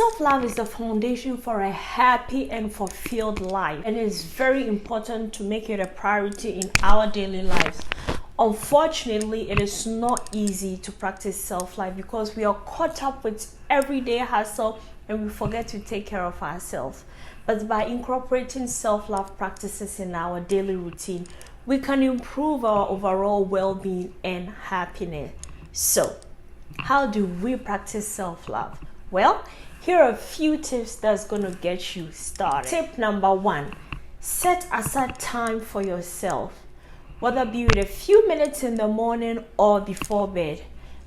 Self-love is the foundation for a happy and fulfilled life, and it is very important to make it a priority in our daily lives. Unfortunately, it is not easy to practice self-love because we are caught up with everyday hustle and we forget to take care of ourselves. But by incorporating self-love practices in our daily routine, we can improve our overall well-being and happiness. So, how do we practice self-love? Well, here are a few tips that's going to get you started. Tip number 1, set aside time for yourself. Whether be with a few minutes in the morning or before bed,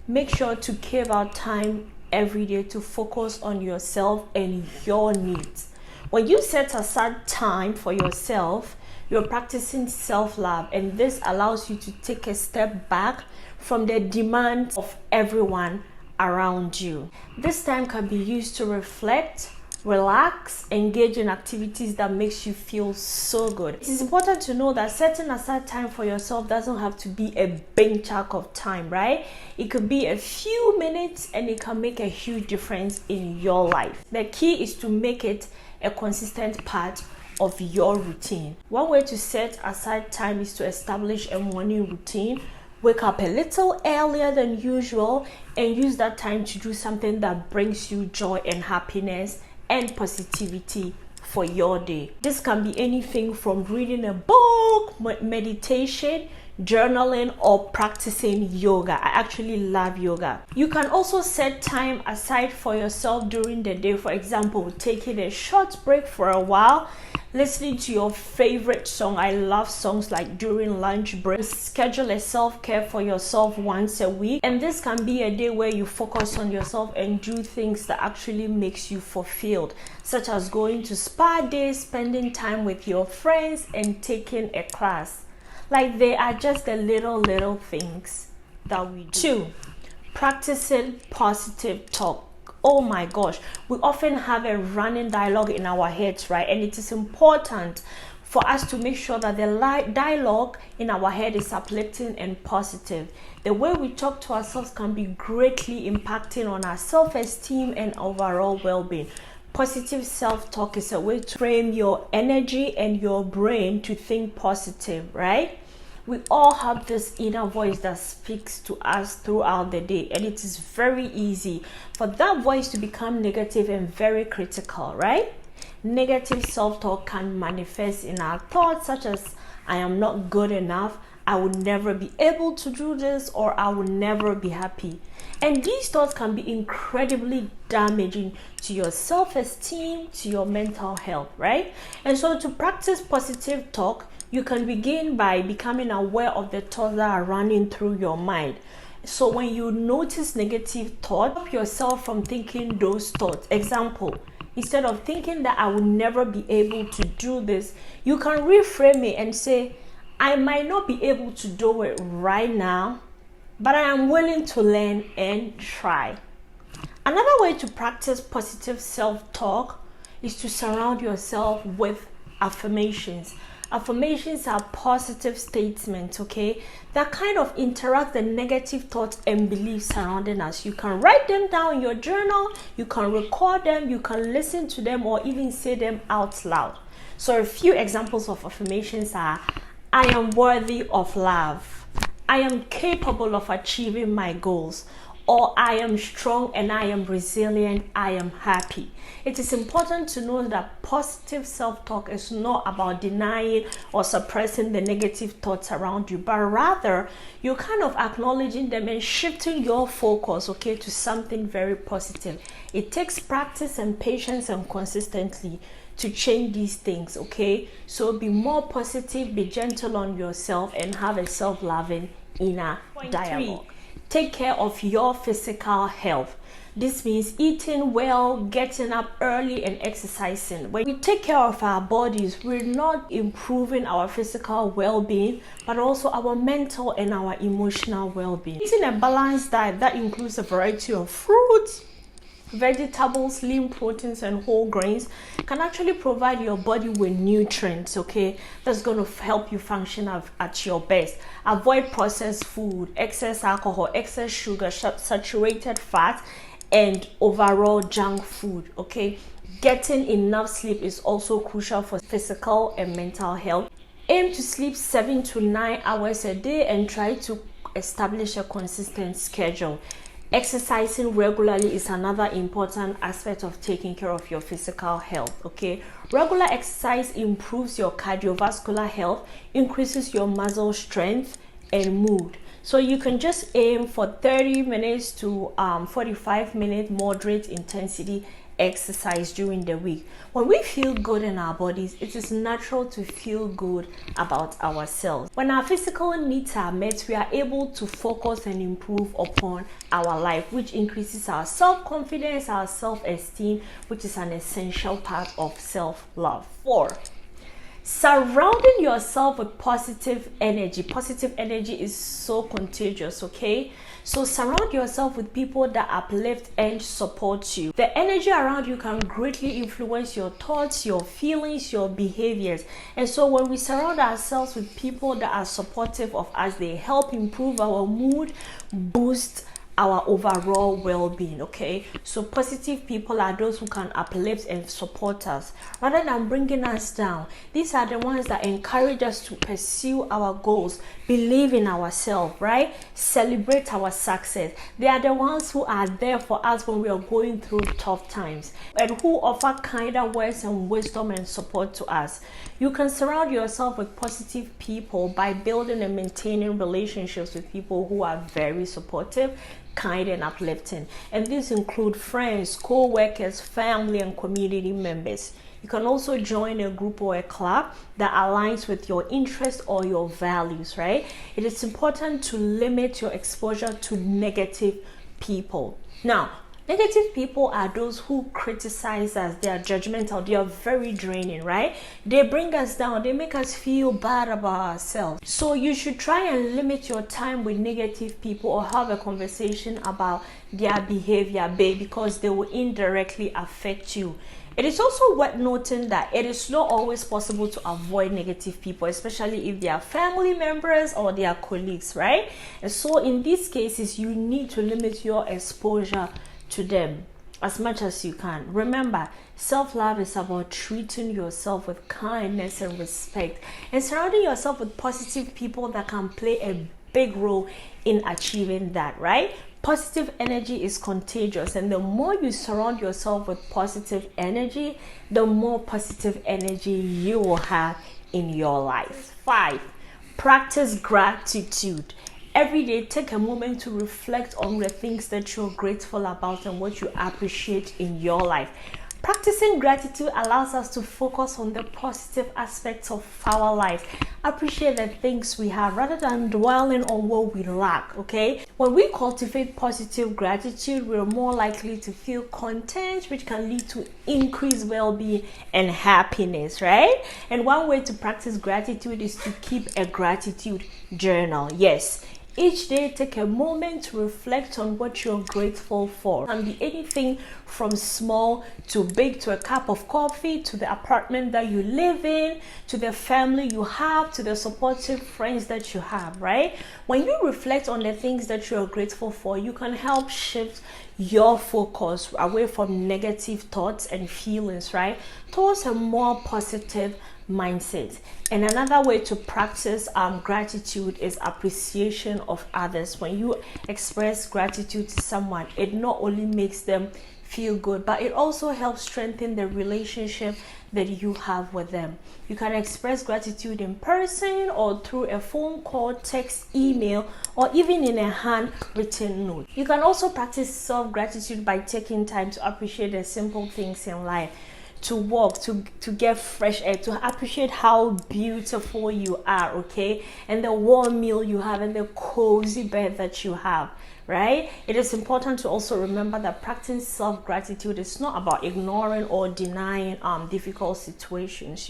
make sure to carve out time every day to focus on yourself and your needs. When you set aside time for yourself, you're practicing self-love, and this allows you to take a step back from the demands of everyone around you. This time can be used to reflect, relax, engage in activities that makes you feel so good. It is important to know that setting aside time for yourself doesn't have to be a big chunk of time, right? It could be a few minutes and it can make a huge difference in your life. The key is to make it a consistent part of your routine. One way to set aside time is to establish a morning routine. Wake up a little earlier than usual and use that time to do something that brings you joy and happiness and positivity for your day. This can be anything from reading a book, meditation, journaling, or practicing yoga. I actually love yoga. You can also set time aside for yourself during the day. For example, taking a short break for a while, listening to your favorite song. I love songs like during lunch break. Schedule a self-care for yourself once a week, and this can be a day where you focus on yourself and do things that actually makes you fulfilled, such as going to spa days, spending time with your friends, and taking a class. Like, they are just the little things that we do. 2, practicing positive talk. Oh my gosh, we often have a running dialogue in our heads, right? And it is important for us to make sure that the dialogue in our head is uplifting and positive. The way we talk to ourselves can be greatly impacting on our self-esteem and overall well-being. Positive self-talk is a way to frame your energy and your brain to think positive, right? We all have this inner voice that speaks to us throughout the day, and it is very easy for that voice to become negative and very critical, right? Negative self-talk can manifest in our thoughts such as, I am not good enough, I will never be able to do this, or I will never be happy. And these thoughts can be incredibly damaging to your self-esteem, to your mental health, right? And so to practice positive talk, you can begin by becoming aware of the thoughts that are running through your mind. So when you notice negative thoughts, stop yourself from thinking those thoughts. Example, instead of thinking that I will never be able to do this, you can reframe it and say, I might not be able to do it right now, but I am willing to learn and try. Another way to practice positive self-talk is to surround yourself with affirmations. Affirmations are positive statements, okay, that kind of interact the negative thoughts and beliefs surrounding us. You can write them down in your journal, you can record them, you can listen to them, or even say them out loud. So a few examples of affirmations are, I am worthy of love, I am capable of achieving my goals, or I am strong and I am resilient, I am happy. It is important to know that positive self-talk is not about denying or suppressing the negative thoughts around you, but rather you're kind of acknowledging them and shifting your focus, okay, to something very positive. It takes practice and patience and consistency to change these things, okay? So be more positive, be gentle on yourself, and have a self-loving inner dialogue. 3, take care of your physical health. This means eating well, getting up early, and exercising. When we take care of our bodies, we're not improving our physical well-being, but also our mental and our emotional well-being. Eating a balanced diet that includes a variety of fruits, vegetables, lean proteins, and whole grains can actually provide your body with nutrients, okay, that's going to help you function at your best. Avoid processed food, excess alcohol, excess sugar, saturated fat, and overall junk food. Okay, getting enough sleep is also crucial for physical and mental health. Aim to sleep 7 to 9 hours a day and try to establish a consistent schedule. Exercising regularly is another important aspect of taking care of your physical health. Okay, regular exercise improves your cardiovascular health, increases your muscle strength and mood. So you can just aim for 30 minutes to 45 minute moderate intensity exercise during the week. When we feel good in our bodies, it is natural to feel good about ourselves. When our physical needs are met, we are able to focus and improve upon our life, which increases our self-confidence, our self-esteem, which is an essential part of self-love. 4, surrounding yourself with positive energy. Positive energy is so contagious. Okay, so surround yourself with people that uplift and support you. The energy around you can greatly influence your thoughts, your feelings, your behaviors. And so when we surround ourselves with people that are supportive of us, they help improve our mood, boost our overall well-being. Okay, so positive people are those who can uplift and support us rather than bringing us down. These are the ones that encourage us to pursue our goals, believe in ourselves, right? Celebrate our success. They are the ones who are there for us when we are going through tough times and who offer kinder words and wisdom and support to us. You can surround yourself with positive people by building and maintaining relationships with people who are very supportive, kind and uplifting, and these include friends, co-workers, family and community members. You can also join a group or a club that aligns with your interests or your values, right? It is important to limit your exposure to negative people. Now, negative people are those who criticize us. They are judgmental. They are very draining, right? They bring us down. They make us feel bad about ourselves. So you should try and limit your time with negative people or have a conversation about their behavior, because they will indirectly affect you. It is also worth noting that it is not always possible to avoid negative people, especially if they are family members or they are colleagues, right? And so in these cases, you need to limit your exposure to them as much as you can. Remember, self-love is about treating yourself with kindness and respect and surrounding yourself with positive people that can play a big role in achieving that, right? Positive energy is contagious, and the more you surround yourself with positive energy, the more positive energy you will have in your life. 5, practice gratitude. Every day, take a moment to reflect on the things that you're grateful about and what you appreciate in your life. Practicing gratitude allows us to focus on the positive aspects of our life. Appreciate the things we have rather than dwelling on what we lack, okay? When we cultivate positive gratitude, we're more likely to feel content, which can lead to increased well-being and happiness, right? And one way to practice gratitude is to keep a gratitude journal. Yes. Each day, take a moment to reflect on what you're grateful for. It can be anything from small to big, to a cup of coffee, to the apartment that you live in, to the family you have, to the supportive friends that you have, right? When you reflect on the things that you're grateful for, you can help shift your focus away from negative thoughts and feelings, right, towards a more positive mindset. And another way to practice gratitude is appreciation of others. When you express gratitude to someone, it not only makes them feel good, but it also helps strengthen the relationship that you have with them. You can express gratitude in person or through a phone call, text, email, or even in a handwritten note. You can also practice self-gratitude by taking time to appreciate the simple things in life. To walk, to get fresh air, to appreciate how beautiful you are, okay? And the warm meal you have and the cozy bed that you have, right? It is important to also remember that practicing self-gratitude is not about ignoring or denying difficult situations,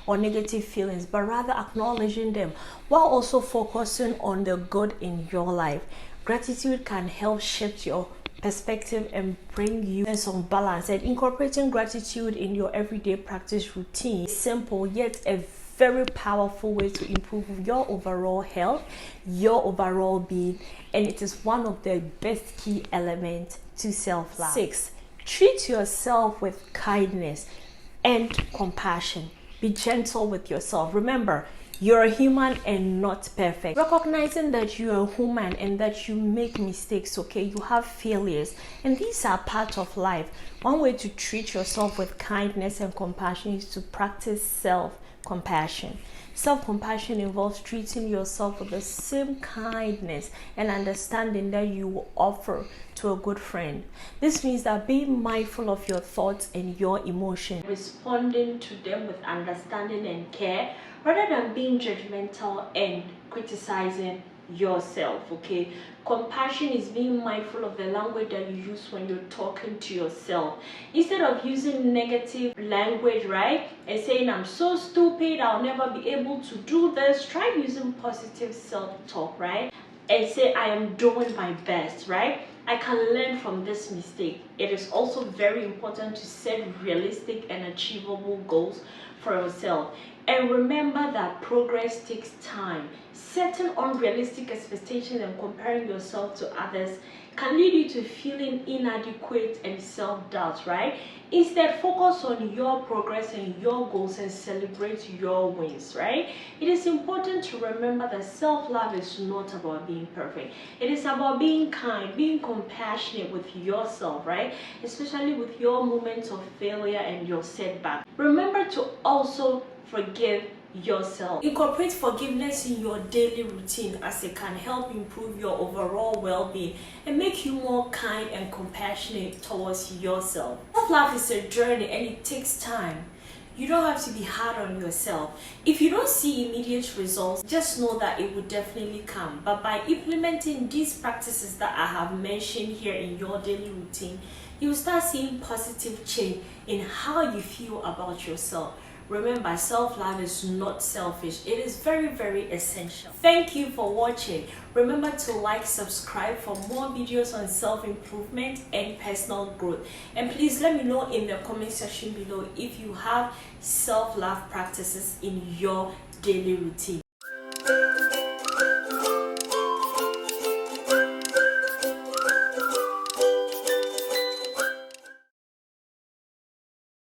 or negative feelings, but rather acknowledging them while also focusing on the good in your life. Gratitude can help shift your perspective and bring you some balance. And incorporating gratitude in your everyday practice routine is simple yet a very powerful way to improve your overall health, your overall being, and it is one of the best key elements to self-love. 6, treat yourself with kindness and compassion. Be gentle with yourself. Remember, you're a human and not perfect. Recognizing that you're a human and that you make mistakes, okay? You have failures, and these are part of life. One way to treat yourself with kindness and compassion is to practice self-compassion. Self-compassion involves treating yourself with the same kindness and understanding that you will offer to a good friend. This means that being mindful of your thoughts and your emotions, responding to them with understanding and care, rather than being judgmental and criticizing yourself, okay? Compassion is being mindful of the language that you use when you're talking to yourself. Instead of using negative language, right, and saying, I'm so stupid, I'll never be able to do this, try using positive self-talk, right? And say, I am doing my best, right? I can learn from this mistake. It is also very important to set realistic and achievable goals for yourself. And remember that progress takes time. Setting unrealistic expectations and comparing yourself to others can lead you to feeling inadequate and self-doubt, right? Instead, focus on your progress and your goals and celebrate your wins, right? It is important to remember that self-love is not about being perfect. It is about being kind, being compassionate with yourself, right? Especially with your moments of failure and your setback. Remember to also forgive yourself. Incorporate forgiveness in your daily routine, as it can help improve your overall well-being and make you more kind and compassionate towards yourself. Self-love is a journey and it takes time. You don't have to be hard on yourself. If you don't see immediate results, just know that it will definitely come. But by implementing these practices that I have mentioned here in your daily routine, you will start seeing positive change in how you feel about yourself. Remember, self-love is not selfish. It is very, very essential. Thank you for watching. Remember to like, subscribe for more videos on self-improvement and personal growth. And please let me know in the comment section below if you have self-love practices in your daily routine.